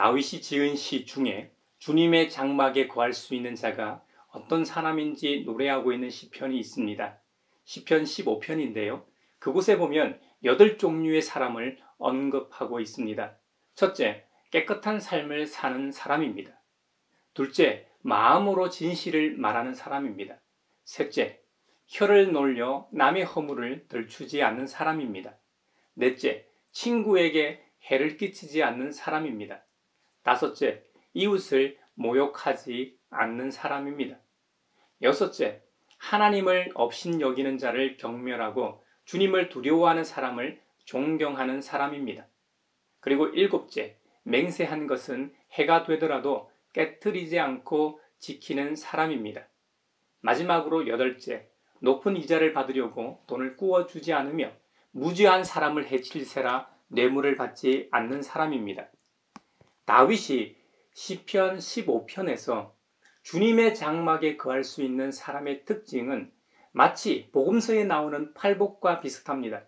다윗이 지은 시 중에 주님의 장막에 거할 수 있는 자가 어떤 사람인지 노래하고 있는 시편이 있습니다. 시편 15편인데요. 그곳에 보면 8종류의 사람을 언급하고 있습니다. 첫째, 깨끗한 삶을 사는 사람입니다. 둘째, 마음으로 진실을 말하는 사람입니다. 셋째, 혀를 놀려 남의 허물을 들추지 않는 사람입니다. 넷째, 친구에게 해를 끼치지 않는 사람입니다. 다섯째, 이웃을 모욕하지 않는 사람입니다. 여섯째, 하나님을 업신여기는 자를 경멸하고 주님을 두려워하는 사람을 존경하는 사람입니다. 그리고 일곱째, 맹세한 것은 해가 되더라도 깨트리지 않고 지키는 사람입니다. 마지막으로 여덟째, 높은 이자를 받으려고 돈을 꾸어주지 않으며 무죄한 사람을 해칠세라 뇌물을 받지 않는 사람입니다. 다윗이 시편 15편에서 주님의 장막에 거할 수 있는 사람의 특징은 마치 복음서에 나오는 팔복과 비슷합니다.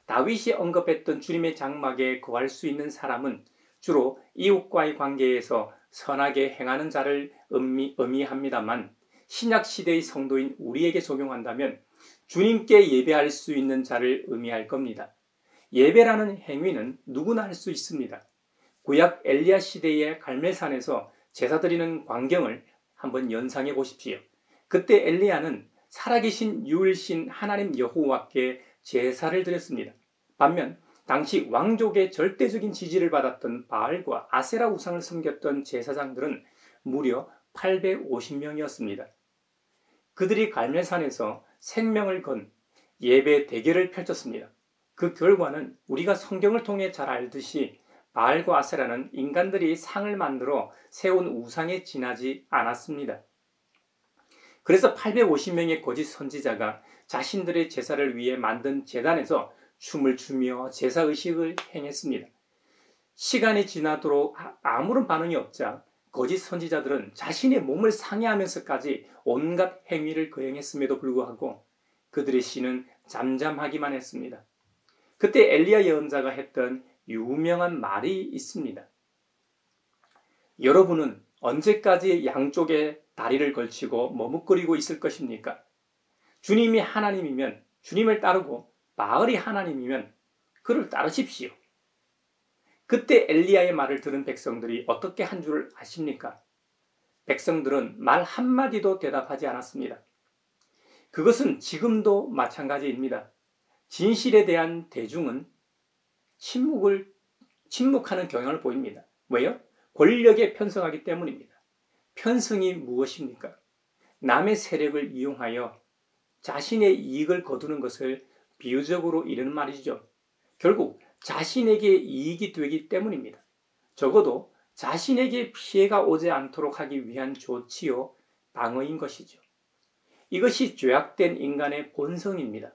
다윗이 언급했던 주님의 장막에 거할 수 있는 사람은 주로 이웃과의 관계에서 선하게 행하는 자를 의미합니다만 신약시대의 성도인 우리에게 적용한다면 주님께 예배할 수 있는 자를 의미할 겁니다. 예배라는 행위는 누구나 할 수 있습니다. 구약 엘리야 시대의 갈멜산에서 제사 드리는 광경을 한번 연상해 보십시오. 그때 엘리야는 살아계신 유일신 하나님 여호와께 제사를 드렸습니다. 반면 당시 왕족의 절대적인 지지를 받았던 바알과 아세라 우상을 섬겼던 제사장들은 무려 850명이었습니다. 그들이 갈멜산에서 생명을 건 예배 대결을 펼쳤습니다. 그 결과는 우리가 성경을 통해 잘 알듯이 바알과 아세라는 인간들이 상을 만들어 세운 우상에 지나지 않았습니다. 그래서 850명의 거짓 선지자가 자신들의 제사를 위해 만든 제단에서 춤을 추며 제사의식을 행했습니다. 시간이 지나도록 아무런 반응이 없자 거짓 선지자들은 자신의 몸을 상해하면서까지 온갖 행위를 거행했음에도 불구하고 그들의 신은 잠잠하기만 했습니다. 그때 엘리야 예언자가 했던 유명한 말이 있습니다. 여러분은 언제까지 양쪽에 다리를 걸치고 머뭇거리고 있을 것입니까? 주님이 하나님이면 주님을 따르고 바알이 하나님이면 그를 따르십시오. 그때 엘리야의 말을 들은 백성들이 어떻게 한 줄 아십니까? 백성들은 말 한마디도 대답하지 않았습니다. 그것은 지금도 마찬가지입니다. 진실에 대한 대중은 침묵하는 경향을 보입니다. 왜요? 권력에 편성하기 때문입니다. 편성이 무엇입니까? 남의 세력을 이용하여 자신의 이익을 거두는 것을 비유적으로 이르는 말이죠. 결국 자신에게 이익이 되기 때문입니다. 적어도 자신에게 피해가 오지 않도록 하기 위한 조치요, 방어인 것이죠. 이것이 죄악된 인간의 본성입니다.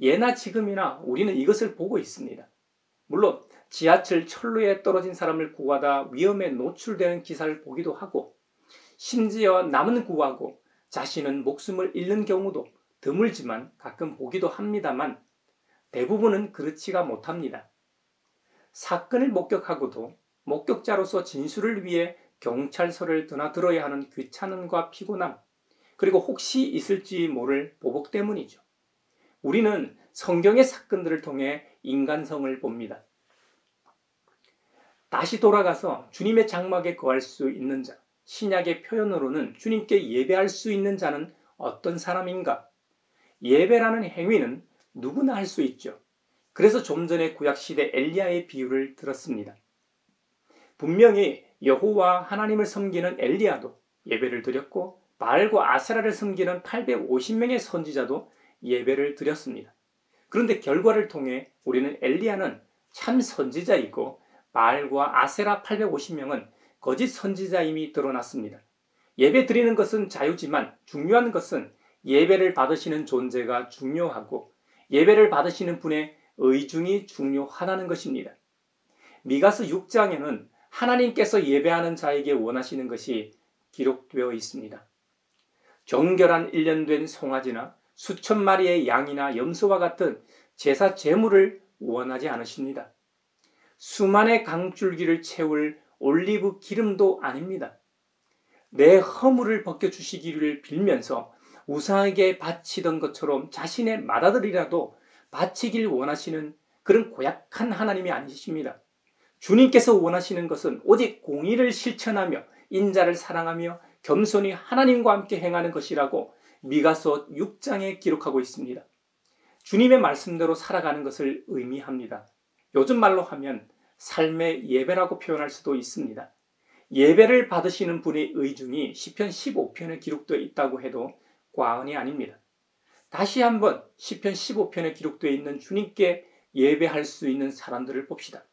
예나 지금이나 우리는 이것을 보고 있습니다. 물론 지하철 철로에 떨어진 사람을 구하다 위험에 노출되는 기사를 보기도 하고 심지어 남은 구하고 자신은 목숨을 잃는 경우도 드물지만 가끔 보기도 합니다만 대부분은 그렇지가 못합니다. 사건을 목격하고도 목격자로서 진술을 위해 경찰서를 드나들어야 하는 귀찮음과 피곤함, 그리고 혹시 있을지 모를 보복 때문이죠. 우리는 성경의 사건들을 통해 인간성을 봅니다. 다시 돌아가서 주님의 장막에 거할 수 있는 자, 신약의 표현으로는 주님께 예배할 수 있는 자는 어떤 사람인가? 예배라는 행위는 누구나 할 수 있죠. 그래서 좀 전에 구약시대 엘리야의 비유를 들었습니다. 분명히 여호와 하나님을 섬기는 엘리야도 예배를 드렸고 바알과 아세라를 섬기는 850명의 선지자도 예배를 드렸습니다. 그런데 결과를 통해 우리는 엘리야는 참 선지자이고 바알과 아세라 850명은 거짓 선지자임이 드러났습니다. 예배 드리는 것은 자유지만 중요한 것은 예배를 받으시는 존재가 중요하고 예배를 받으시는 분의 의중이 중요하다는 것입니다. 미가서 6장에는 하나님께서 예배하는 자에게 원하시는 것이 기록되어 있습니다. 정결한 1년 된 송아지나 수천 마리의 양이나 염소와 같은 제사 제물을 원하지 않으십니다. 수만의 강줄기를 채울 올리브 기름도 아닙니다. 내 허물을 벗겨주시기를 빌면서 우상에게 바치던 것처럼 자신의 맏아들이라도 바치길 원하시는 그런 고약한 하나님이 아니십니다. 주님께서 원하시는 것은 오직 공의를 실천하며 인자를 사랑하며 겸손히 하나님과 함께 행하는 것이라고 미가서 6장에 기록하고 있습니다. 주님의 말씀대로 살아가는 것을 의미합니다. 요즘 말로 하면 삶의 예배라고 표현할 수도 있습니다. 예배를 받으시는 분의 의중이 시편 15편에 기록되어 있다고 해도 과언이 아닙니다. 다시 한번 시편 15편에 기록되어 있는 주님께 예배할 수 있는 사람들을 봅시다.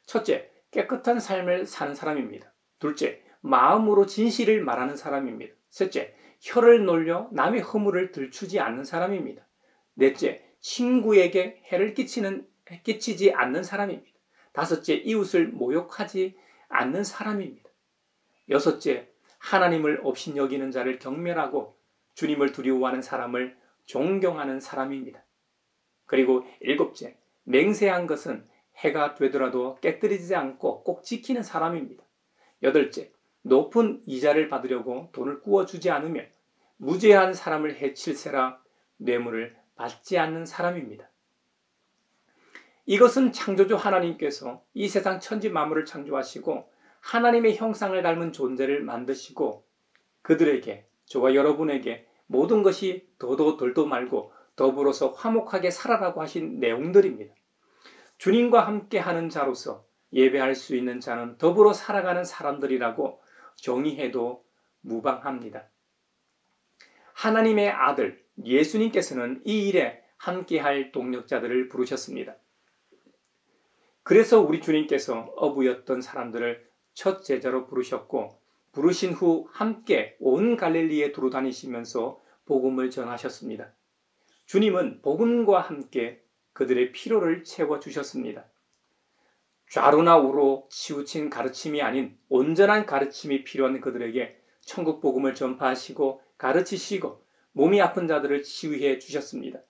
첫째, 깨끗한 삶을 사는 사람입니다. 둘째, 마음으로 진실을 말하는 사람입니다. 셋째, 혀를 놀려 남의 허물을 들추지 않는 사람입니다. 넷째, 친구에게 해를 끼치지 않는 사람입니다. 다섯째, 이웃을 모욕하지 않는 사람입니다. 여섯째, 하나님을 업신여기는 자를 경멸하고 주님을 두려워하는 사람을 존경하는 사람입니다. 그리고 일곱째, 맹세한 것은 해가 되더라도 깨뜨리지 않고 꼭 지키는 사람입니다. 여덟째, 높은 이자를 받으려고 돈을 구워주지 않으며 무죄한 사람을 해칠세라 뇌물을 받지 않는 사람입니다. 이것은 창조주 하나님께서 이 세상 천지 만물을 창조하시고 하나님의 형상을 닮은 존재를 만드시고 그들에게, 저와 여러분에게 모든 것이 더도 덜도 말고 더불어서 화목하게 살아라고 하신 내용들입니다. 주님과 함께 하는 자로서 예배할 수 있는 자는 더불어 살아가는 사람들이라고 정의해도 무방합니다. 하나님의 아들 예수님께서는 이 일에 함께할 동력자들을 부르셨습니다. 그래서 우리 주님께서 어부였던 사람들을 첫 제자로 부르셨고 부르신 후 함께 온 갈릴리에 두루 다니시면서 복음을 전하셨습니다. 주님은 복음과 함께 그들의 필요를 채워주셨습니다. 좌로나 우로 치우친 가르침이 아닌 온전한 가르침이 필요한 그들에게 천국 복음을 전파하시고 가르치시고 몸이 아픈 자들을 치유해 주셨습니다.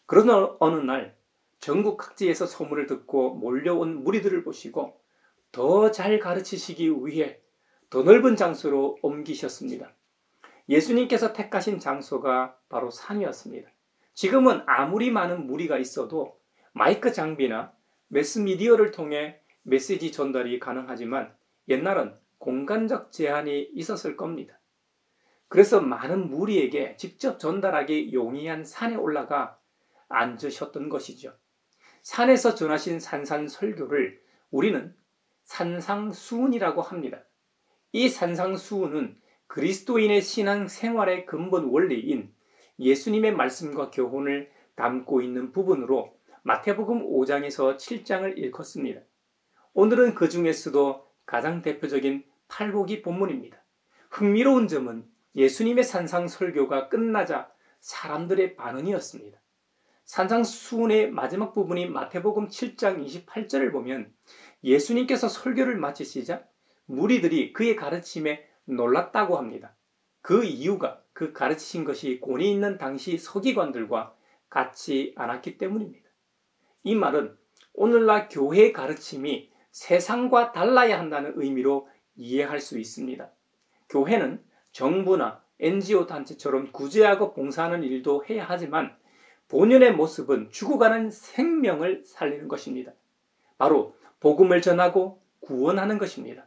그러나 어느 날 전국 각지에서 소문을 듣고 몰려온 무리들을 보시고 더 잘 가르치시기 위해 더 넓은 장소로 옮기셨습니다. 예수님께서 택하신 장소가 바로 산이었습니다. 지금은 아무리 많은 무리가 있어도 마이크 장비나 매스미디어를 통해 메시지 전달이 가능하지만 옛날은 공간적 제한이 있었을 겁니다. 그래서 많은 무리에게 직접 전달하기 용이한 산에 올라가 앉으셨던 것이죠. 산에서 전하신 산산설교를 우리는 산상수훈이라고 합니다. 이 산상수훈은 그리스도인의 신앙 생활의 근본 원리인 예수님의 말씀과 교훈을 담고 있는 부분으로 마태복음 5장에서 7장을 일컫습니다. 오늘은 그 중에서도 가장 대표적인 팔복이 본문입니다. 흥미로운 점은 예수님의 산상설교가 끝나자 사람들의 반응이었습니다. 산상수훈의 마지막 부분인 마태복음 7장 28절을 보면 예수님께서 설교를 마치시자 무리들이 그의 가르침에 놀랐다고 합니다. 그 이유가 그 가르치신 것이 권위 있는 당시 서기관들과 같지 않았기 때문입니다. 이 말은 오늘날 교회의 가르침이 세상과 달라야 한다는 의미로 이해할 수 있습니다. 교회는 정부나 NGO 단체처럼 구제하고 봉사하는 일도 해야 하지만 본연의 모습은 죽어가는 생명을 살리는 것입니다. 바로 복음을 전하고 구원하는 것입니다.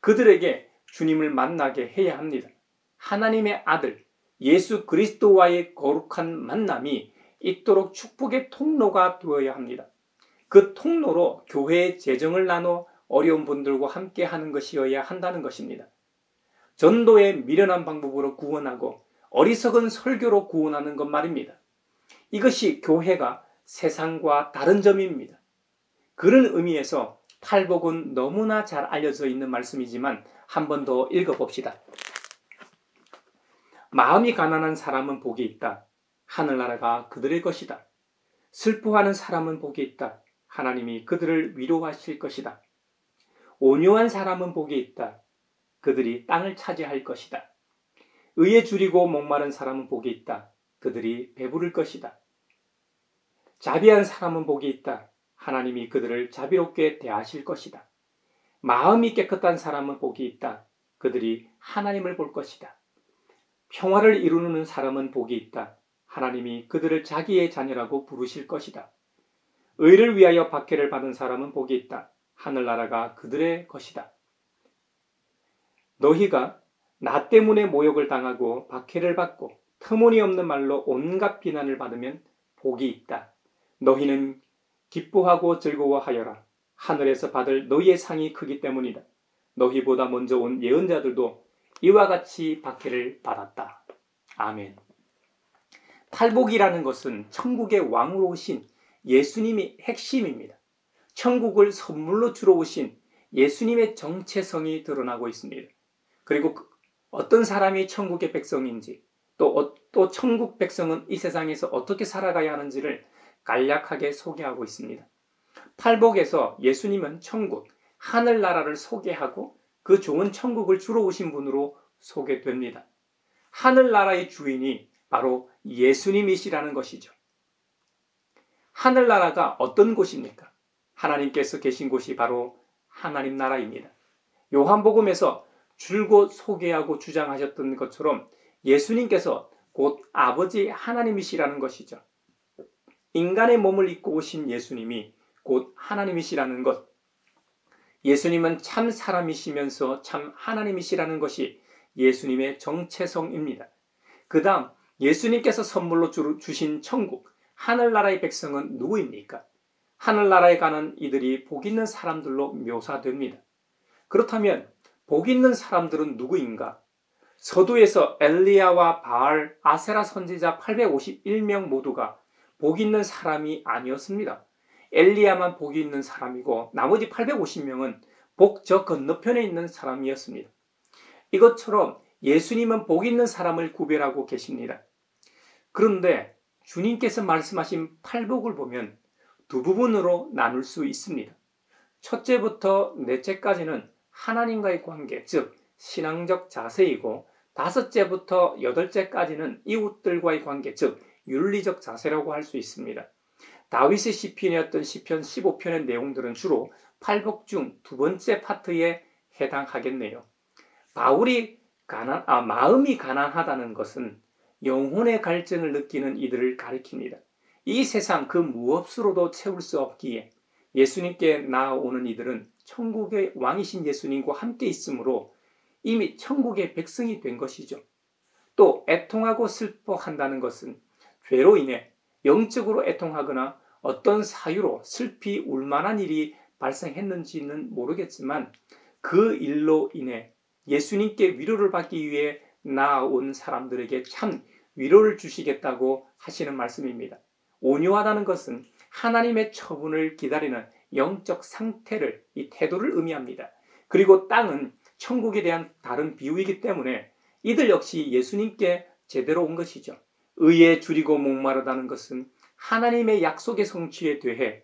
그들에게 주님을 만나게 해야 합니다. 하나님의 아들 예수 그리스도와의 거룩한 만남이 있도록 축복의 통로가 되어야 합니다. 그 통로로 교회의 재정을 나눠 어려운 분들과 함께 하는 것이어야 한다는 것입니다. 전도의 미련한 방법으로 구원하고 어리석은 설교로 구원하는 것 말입니다. 이것이 교회가 세상과 다른 점입니다. 그런 의미에서 팔복은 너무나 잘 알려져 있는 말씀이지만 한 번 더 읽어봅시다. 마음이 가난한 사람은 복이 있다. 하늘나라가 그들의 것이다. 슬퍼하는 사람은 복이 있다. 하나님이 그들을 위로하실 것이다. 온유한 사람은 복이 있다. 그들이 땅을 차지할 것이다. 의에 줄이고 목마른 사람은 복이 있다. 그들이 배부를 것이다. 자비한 사람은 복이 있다. 하나님이 그들을 자비롭게 대하실 것이다. 마음이 깨끗한 사람은 복이 있다. 그들이 하나님을 볼 것이다. 평화를 이루는 사람은 복이 있다. 하나님이 그들을 자기의 자녀라고 부르실 것이다. 의를 위하여 박해를 받은 사람은 복이 있다. 하늘나라가 그들의 것이다. 너희가 나 때문에 모욕을 당하고 박해를 받고 터무니없는 말로 온갖 비난을 받으면 복이 있다. 너희는 기뻐하고 즐거워하여라. 하늘에서 받을 너희의 상이 크기 때문이다. 너희보다 먼저 온 예언자들도 이와 같이 박해를 받았다. 아멘. 팔복이라는 것은 천국의 왕으로 오신 예수님이 핵심입니다. 천국을 선물로 주러 오신 예수님의 정체성이 드러나고 있습니다. 그리고 어떤 사람이 천국의 백성인지 또 천국 백성은 이 세상에서 어떻게 살아가야 하는지를 간략하게 소개하고 있습니다. 팔복에서 예수님은 천국, 하늘나라를 소개하고 그 좋은 천국을 주러 오신 분으로 소개됩니다. 하늘나라의 주인이 바로 예수님이시라는 것이죠. 하늘나라가 어떤 곳입니까? 하나님께서 계신 곳이 바로 하나님 나라입니다. 요한복음에서 줄곧 소개하고 주장하셨던 것처럼 예수님께서 곧 아버지 하나님이시라는 것이죠. 인간의 몸을 입고 오신 예수님이 곧 하나님이시라는 것, 예수님은 참 사람이시면서 참 하나님이시라는 것이 예수님의 정체성입니다. 그 다음 예수님께서 선물로 주신 천국, 하늘나라의 백성은 누구입니까? 하늘나라에 가는 이들이 복 있는 사람들로 묘사됩니다. 그렇다면 복 있는 사람들은 누구인가? 서두에서 엘리야와 바알, 아세라 선지자 851명 모두가 복 있는 사람이 아니었습니다. 엘리야만 복이 있는 사람이고 나머지 850명은 복 저 건너편에 있는 사람이었습니다. 이것처럼 예수님은 복 있는 사람을 구별하고 계십니다. 그런데 주님께서 말씀하신 팔복을 보면 두 부분으로 나눌 수 있습니다. 첫째부터 넷째까지는 하나님과의 관계, 즉 신앙적 자세이고 다섯째부터 여덟째까지는 이웃들과의 관계, 즉 윤리적 자세라고 할 수 있습니다. 다윗의 시편이었던 시편 15편의 내용들은 주로 팔복 중 두 번째 파트에 해당하겠네요. 바울이 마음이 가난하다는 것은 영혼의 갈증을 느끼는 이들을 가리킵니다. 이 세상 그 무엇으로도 채울 수 없기에 예수님께 나아오는 이들은 천국의 왕이신 예수님과 함께 있으므로 이미 천국의 백성이 된 것이죠. 또 애통하고 슬퍼한다는 것은 죄로 인해 영적으로 애통하거나 어떤 사유로 슬피 울만한 일이 발생했는지는 모르겠지만 그 일로 인해 예수님께 위로를 받기 위해 나아온 사람들에게 참 위로를 주시겠다고 하시는 말씀입니다. 온유하다는 것은 하나님의 처분을 기다리는 영적 상태를, 이 태도를 의미합니다. 그리고 땅은 천국에 대한 다른 비유이기 때문에 이들 역시 예수님께 제대로 온 것이죠. 의에 줄이고 목마르다는 것은 하나님의 약속의 성취에 대해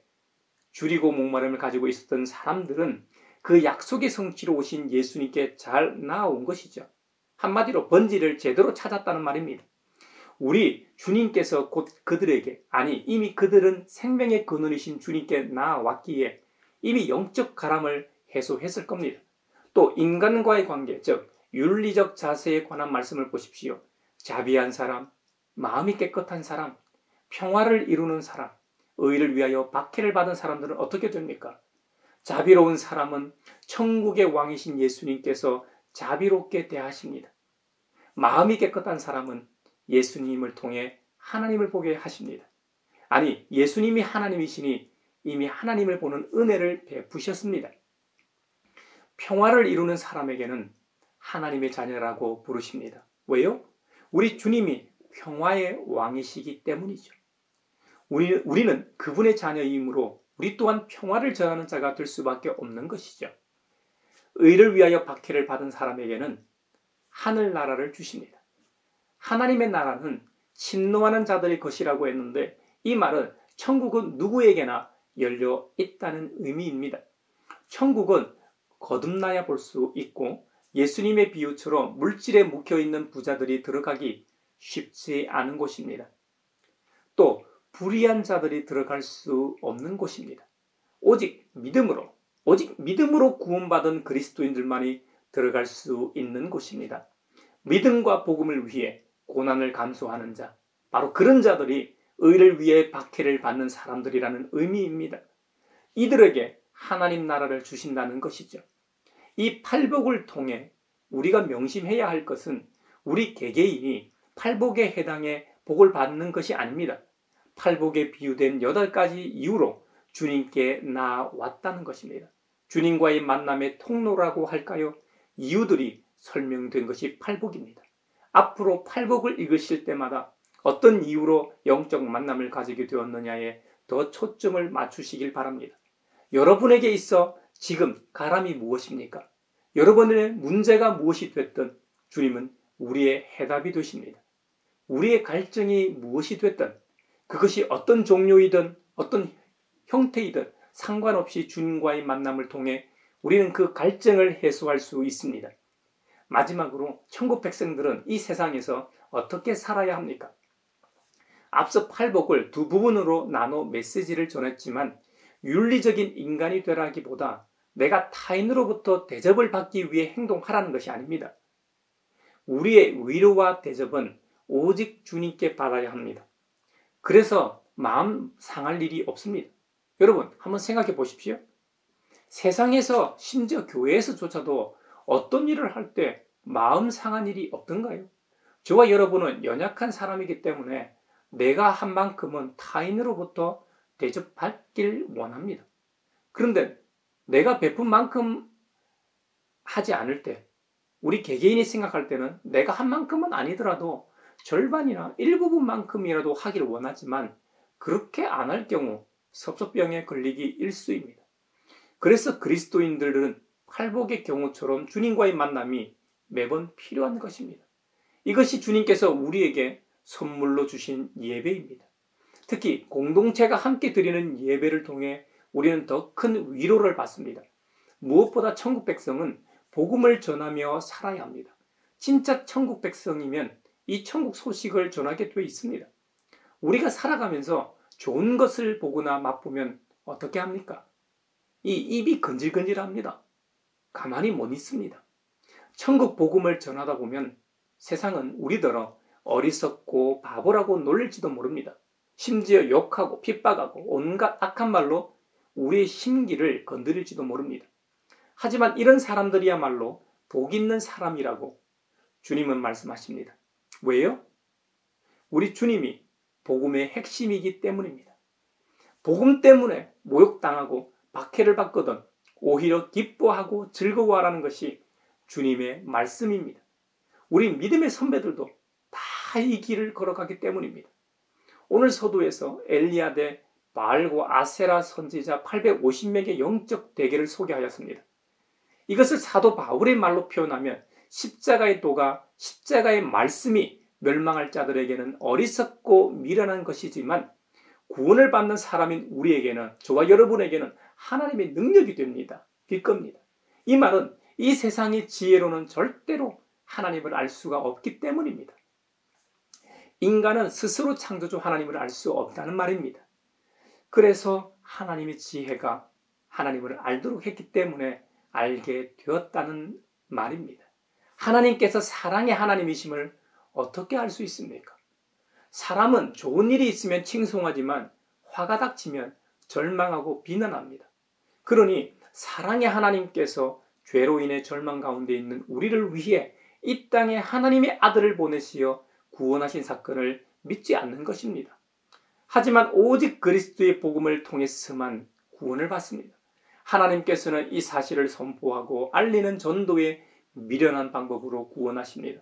줄이고 목마름을 가지고 있었던 사람들은 그 약속의 성취로 오신 예수님께 잘 나아온 것이죠. 한마디로 번지를 제대로 찾았다는 말입니다. 우리 주님께서 곧 그들에게, 이미 그들은 생명의 근원이신 주님께 나아왔기에 이미 영적 가람을 해소했을 겁니다. 또 인간과의 관계, 즉 윤리적 자세에 관한 말씀을 보십시오. 자비한 사람, 마음이 깨끗한 사람, 평화를 이루는 사람, 의를 위하여 박해를 받은 사람들은 어떻게 됩니까? 자비로운 사람은 천국의 왕이신 예수님께서 자비롭게 대하십니다. 마음이 깨끗한 사람은 예수님을 통해 하나님을 보게 하십니다. 예수님이 하나님이시니 이미 하나님을 보는 은혜를 베푸셨습니다. 평화를 이루는 사람에게는 하나님의 자녀라고 부르십니다. 왜요? 우리 주님이 평화의 왕이시기 때문이죠. 우리는 그분의 자녀이므로 우리 또한 평화를 전하는 자가 될 수밖에 없는 것이죠. 의를 위하여 박해를 받은 사람에게는 하늘나라를 주십니다. 하나님의 나라는 침노하는 자들의 것이라고 했는데 이 말은 천국은 누구에게나 열려 있다는 의미입니다. 천국은 거듭나야 볼 수 있고 예수님의 비유처럼 물질에 묵혀있는 부자들이 들어가기 쉽지 않은 곳입니다. 또 불의한 자들이 들어갈 수 없는 곳입니다. 오직 믿음으로 오직 믿음으로 구원받은 그리스도인들만이 들어갈 수 있는 곳입니다. 믿음과 복음을 위해 고난을 감수하는 자, 바로 그런 자들이 의를 위해 박해를 받는 사람들이라는 의미입니다. 이들에게 하나님 나라를 주신다는 것이죠. 이 팔복을 통해 우리가 명심해야 할 것은 우리 개개인이 팔복에 해당해 복을 받는 것이 아닙니다. 팔복에 비유된 8가지 이유로 주님께 나아왔다는 것입니다. 주님과의 만남의 통로라고 할까요? 이유들이 설명된 것이 팔복입니다. 앞으로 팔복을 읽으실 때마다 어떤 이유로 영적 만남을 가지게 되었느냐에 더 초점을 맞추시길 바랍니다. 여러분에게 있어 지금 가람이 무엇입니까? 여러분의 문제가 무엇이 됐든 주님은 우리의 해답이 되십니다. 우리의 갈증이 무엇이 됐든 그것이 어떤 종류이든 어떤 형태이든 상관없이 주님과의 만남을 통해 우리는 그 갈증을 해소할 수 있습니다. 마지막으로 천국 백성들은 이 세상에서 어떻게 살아야 합니까? 앞서 팔복을 두 부분으로 나눠 메시지를 전했지만 윤리적인 인간이 되라기보다 내가 타인으로부터 대접을 받기 위해 행동하라는 것이 아닙니다. 우리의 위로와 대접은 오직 주님께 받아야 합니다. 그래서 마음 상할 일이 없습니다. 여러분 한번 생각해 보십시오. 세상에서 심지어 교회에서조차도 어떤 일을 할 때 마음 상한 일이 없던가요? 저와 여러분은 연약한 사람이기 때문에 내가 한 만큼은 타인으로부터 대접받길 원합니다. 그런데 내가 베푼 만큼 하지 않을 때 우리 개개인이 생각할 때는 내가 한 만큼은 아니더라도 절반이나 일부분만큼이라도 하기를 원하지만 그렇게 안 할 경우 섭섭병에 걸리기 일쑤입니다. 그래서 그리스도인들은 팔복의 경우처럼 주님과의 만남이 매번 필요한 것입니다. 이것이 주님께서 우리에게 선물로 주신 예배입니다. 특히 공동체가 함께 드리는 예배를 통해 우리는 더 큰 위로를 받습니다. 무엇보다 천국 백성은 복음을 전하며 살아야 합니다. 진짜 천국 백성이면 이 천국 소식을 전하게 되어 있습니다. 우리가 살아가면서 좋은 것을 보거나 맛보면 어떻게 합니까? 이 입이 근질근질합니다. 가만히 못 있습니다. 천국 복음을 전하다 보면 세상은 우리더러 어리석고 바보라고 놀릴지도 모릅니다. 심지어 욕하고 핍박하고 온갖 악한 말로 우리의 심기를 건드릴지도 모릅니다. 하지만 이런 사람들이야말로 복 있는 사람이라고 주님은 말씀하십니다. 왜요? 우리 주님이 복음의 핵심이기 때문입니다. 복음 때문에 모욕당하고 박해를 받거든 오히려 기뻐하고 즐거워하라는 것이 주님의 말씀입니다. 우리 믿음의 선배들도 다 이 길을 걸어가기 때문입니다. 오늘 서두에서 엘리야 대 바알과 아세라 선지자 850명의 영적 대결을 소개하였습니다. 이것을 사도 바울의 말로 표현하면 십자가의 도가, 십자가의 말씀이 멸망할 자들에게는 어리석고 미련한 것이지만 구원을 받는 사람인 우리에게는, 저와 여러분에게는 하나님의 능력이 됩니다. 될 겁니다. 이 말은 이 세상의 지혜로는 절대로 하나님을 알 수가 없기 때문입니다. 인간은 스스로 창조주 하나님을 알 수 없다는 말입니다. 그래서 하나님의 지혜가 하나님을 알도록 했기 때문에 알게 되었다는 말입니다. 하나님께서 사랑의 하나님이심을 어떻게 알 수 있습니까? 사람은 좋은 일이 있으면 칭송하지만 화가 닥치면 절망하고 비난합니다. 그러니 사랑의 하나님께서 죄로 인해 절망 가운데 있는 우리를 위해 이 땅에 하나님의 아들을 보내시어 구원하신 사건을 믿지 않는 것입니다. 하지만 오직 그리스도의 복음을 통해서만 구원을 받습니다. 하나님께서는 이 사실을 선포하고 알리는 전도의 미련한 방법으로 구원하십니다.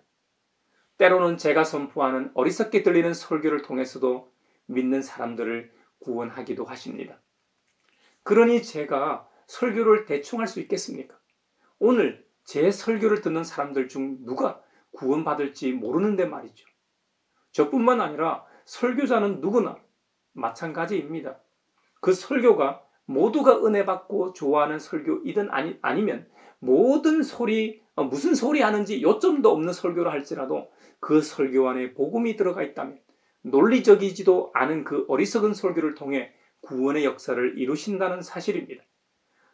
때로는 제가 선포하는 어리석게 들리는 설교를 통해서도 믿는 사람들을 구원하기도 하십니다. 그러니 제가 설교를 대충 할 수 있겠습니까? 오늘 제 설교를 듣는 사람들 중 누가 구원받을지 모르는데 말이죠. 저뿐만 아니라 설교자는 누구나 마찬가지입니다. 그 설교가 모두가 은혜 받고 좋아하는 설교이든 아니면 모든 소리, 무슨 소리 하는지 요점도 없는 설교를 할지라도 그 설교 안에 복음이 들어가 있다면 논리적이지도 않은 그 어리석은 설교를 통해 구원의 역사를 이루신다는 사실입니다.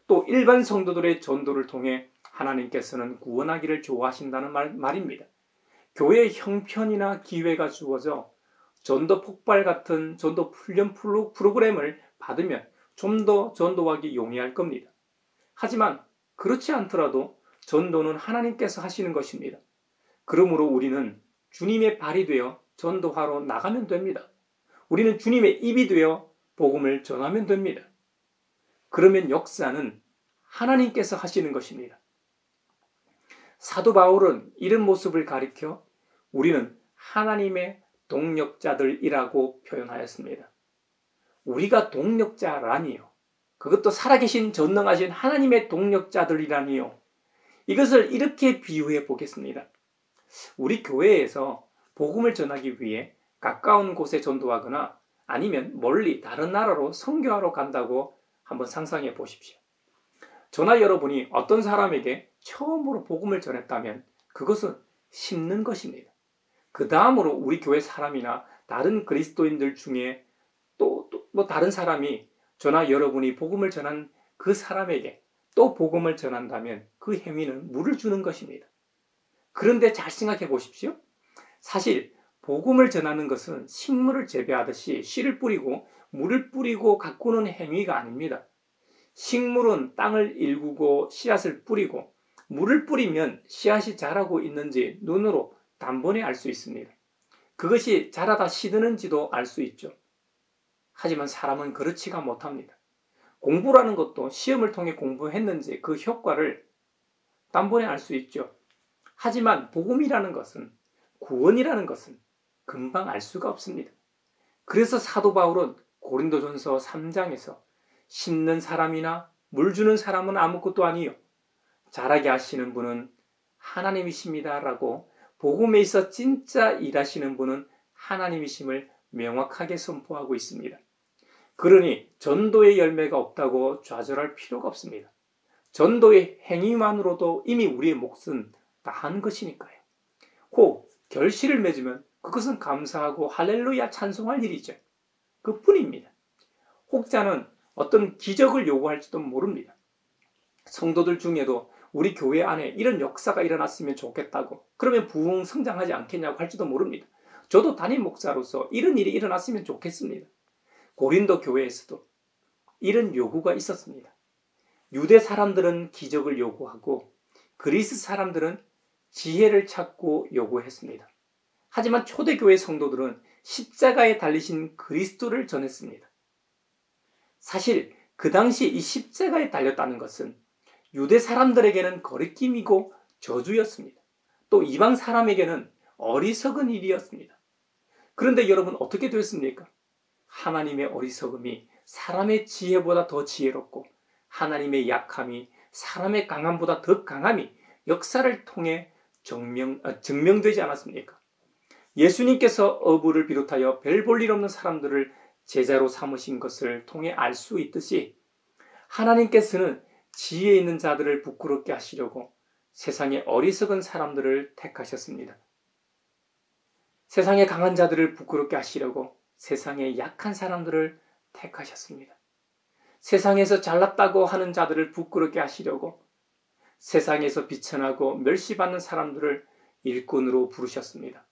또 일반 성도들의 전도를 통해 하나님께서는 구원하기를 좋아하신다는 말입니다. 교회 형편이나 기회가 주어져 전도 폭발 같은 전도 훈련 프로그램을 받으면 좀 더 전도하기 용이할 겁니다. 하지만 그렇지 않더라도 전도는 하나님께서 하시는 것입니다. 그러므로 우리는 주님의 발이 되어 전도하러 나가면 됩니다. 우리는 주님의 입이 되어 복음을 전하면 됩니다. 그러면 역사는 하나님께서 하시는 것입니다. 사도 바울은 이런 모습을 가리켜 우리는 하나님의 동력자들이라고 표현하였습니다. 우리가 동력자라니요. 그것도 살아계신 전능하신 하나님의 동력자들이라니요. 이것을 이렇게 비유해 보겠습니다. 우리 교회에서 복음을 전하기 위해 가까운 곳에 전도하거나 아니면 멀리 다른 나라로 선교하러 간다고 한번 상상해 보십시오. 저나 여러분이 어떤 사람에게 처음으로 복음을 전했다면 그것은 심는 것입니다. 그 다음으로 우리 교회 사람이나 다른 그리스도인들 중에 또 다른 사람이 저나 여러분이 복음을 전한 그 사람에게 또 복음을 전한다면 그 행위는 물을 주는 것입니다. 그런데 잘 생각해 보십시오. 사실 복음을 전하는 것은 식물을 재배하듯이 씨를 뿌리고 물을 뿌리고 가꾸는 행위가 아닙니다. 식물은 땅을 일구고 씨앗을 뿌리고 물을 뿌리면 씨앗이 자라고 있는지 눈으로 단번에 알 수 있습니다. 그것이 자라다 시드는지도 알 수 있죠. 하지만 사람은 그렇지가 못합니다. 공부라는 것도 시험을 통해 공부했는지 그 효과를 단번에 알 수 있죠. 하지만 복음이라는 것은, 구원이라는 것은 금방 알 수가 없습니다. 그래서 사도 바울은 고린도전서 3장에서 심는 사람이나 물 주는 사람은 아무것도 아니요 자라게 하시는 분은 하나님이십니다 라고 복음에 있어 진짜 일하시는 분은 하나님이심을 명확하게 선포하고 있습니다. 그러니 전도의 열매가 없다고 좌절할 필요가 없습니다. 전도의 행위만으로도 이미 우리의 몫은 다 한 것이니까요. 혹 결실을 맺으면 그것은 감사하고 할렐루야 찬송할 일이죠. 그뿐입니다. 혹자는 어떤 기적을 요구할지도 모릅니다. 성도들 중에도 우리 교회 안에 이런 역사가 일어났으면 좋겠다고, 그러면 부흥 성장하지 않겠냐고 할지도 모릅니다. 저도 담임 목사로서 이런 일이 일어났으면 좋겠습니다. 고린도 교회에서도 이런 요구가 있었습니다. 유대 사람들은 기적을 요구하고 그리스 사람들은 지혜를 찾고 요구했습니다. 하지만 초대교회 성도들은 십자가에 달리신 그리스도를 전했습니다. 사실 그 당시 이 십자가에 달렸다는 것은 유대 사람들에게는 거리낌이고 저주였습니다. 또 이방 사람에게는 어리석은 일이었습니다. 그런데 여러분 어떻게 됐습니까? 하나님의 어리석음이 사람의 지혜보다 더 지혜롭고 하나님의 약함이 사람의 강함보다 더 강함이 역사를 통해 증명되지 않았습니까? 예수님께서 어부를 비롯하여 별 볼 일 없는 사람들을 제자로 삼으신 것을 통해 알 수 있듯이 하나님께서는 지혜 있는 자들을 부끄럽게 하시려고 세상의 어리석은 사람들을 택하셨습니다. 세상의 강한 자들을 부끄럽게 하시려고 세상의 약한 사람들을 택하셨습니다. 세상에서 잘났다고 하는 자들을 부끄럽게 하시려고 세상에서 비천하고 멸시받는 사람들을 일꾼으로 부르셨습니다.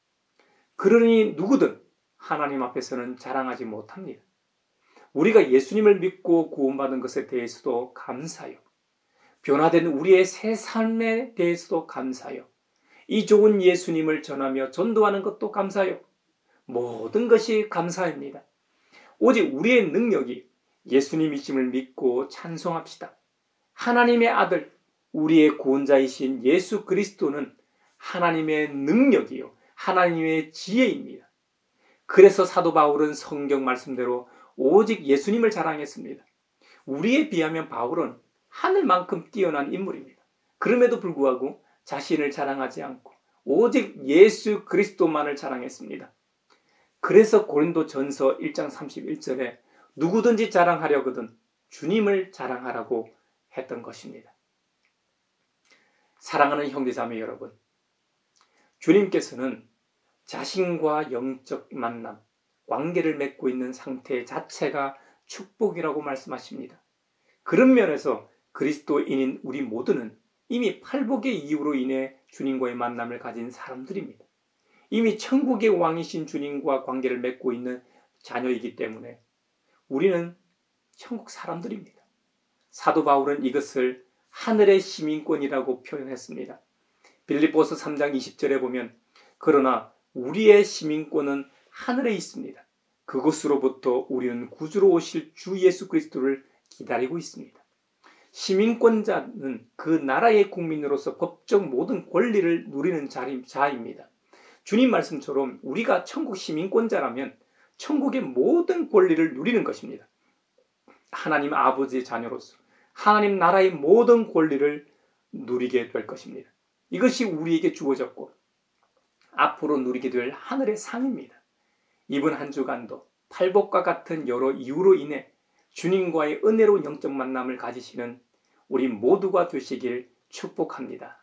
그러니 누구든 하나님 앞에서는 자랑하지 못합니다. 우리가 예수님을 믿고 구원받은 것에 대해서도 감사요. 변화된 우리의 새 삶에 대해서도 감사요. 이 좋은 예수님을 전하며 전도하는 것도 감사요. 모든 것이 감사입니다. 오직 우리의 능력이 예수님이심을 믿고 찬송합시다. 하나님의 아들, 우리의 구원자이신 예수 그리스도는 하나님의 능력이요, 하나님의 지혜입니다. 그래서 사도 바울은 성경 말씀대로 오직 예수님을 자랑했습니다. 우리에 비하면 바울은 하늘만큼 뛰어난 인물입니다. 그럼에도 불구하고 자신을 자랑하지 않고 오직 예수 그리스도만을 자랑했습니다. 그래서 고린도전서 1장 31절에 누구든지 자랑하려거든 주님을 자랑하라고 했던 것입니다. 사랑하는 형제자매 여러분, 주님께서는 자신과 영적 만남, 관계를 맺고 있는 상태 자체가 축복이라고 말씀하십니다. 그런 면에서 그리스도인인 우리 모두는 이미 팔복의 이유로 인해 주님과의 만남을 가진 사람들입니다. 이미 천국의 왕이신 주님과 관계를 맺고 있는 자녀이기 때문에 우리는 천국 사람들입니다. 사도 바울은 이것을 하늘의 시민권이라고 표현했습니다. 빌립보서 3장 20절에 보면 그러나 우리의 시민권은 하늘에 있습니다. 그곳으로부터 우리는 구주로 오실 주 예수 그리스도를 기다리고 있습니다. 시민권자는 그 나라의 국민으로서 법적 모든 권리를 누리는 자입니다. 주님 말씀처럼 우리가 천국 시민권자라면 천국의 모든 권리를 누리는 것입니다. 하나님 아버지의 자녀로서 하나님 나라의 모든 권리를 누리게 될 것입니다. 이것이 우리에게 주어졌고 앞으로 누리게 될 하늘의 상입니다. 이번 한 주간도 팔복과 같은 여러 이유로 인해 주님과의 은혜로운 영적 만남을 가지시는 우리 모두가 되시길 축복합니다.